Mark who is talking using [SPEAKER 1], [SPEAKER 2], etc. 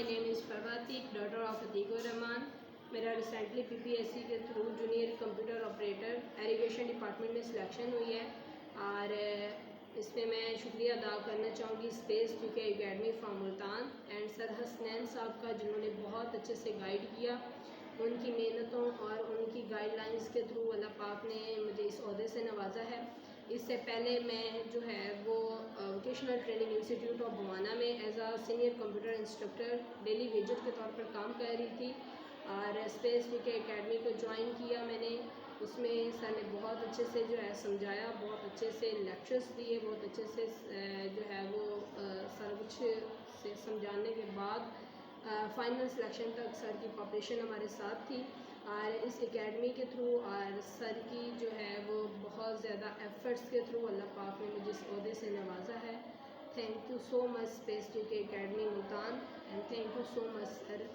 [SPEAKER 1] my name is Farwati, daughter of Atiqur Rahman. मेरा recently PPSC के through junior computer operator irrigation department में selection हुई है और इसमें मैं शुक्रिया अदा करना चाहूँगी स्पेस टू के academy from Multan and sir Hasnain साहब का, जिन्होंने बहुत अच्छे से गाइड किया। उनकी मेहनतों और उनकी गाइडलाइंस के थ्रू अल्लाह पाक ने मुझे इस ओहदे से नवाजा है। इससे पहले मैं जो है वो vocational training institute of Bawana में एज आ सीनियर कंप्यूटर इंस्ट्रक्टर डेली वेजेट के तौर पर काम कर रही थी और स्पेस टू के अकेडमी को ज्वाइन किया मैंने। उसमें सर ने बहुत अच्छे से जो है समझाया, बहुत अच्छे से लेक्चर्स दिए, बहुत अच्छे से जो है वो सारा कुछ से समझाने के बाद फाइनल सिलेक्शन तक सर की कोऑपरेशन हमारे साथ थी और इस एकेडमी के थ्रू और सर की जो है वो बहुत ज़्यादा एफ़र्ट्स के थ्रू अल्लाह पाक ने मुझे इस ओहदे से नवाजा है। Thank you so much space two के academy Multan and thank you so much sir.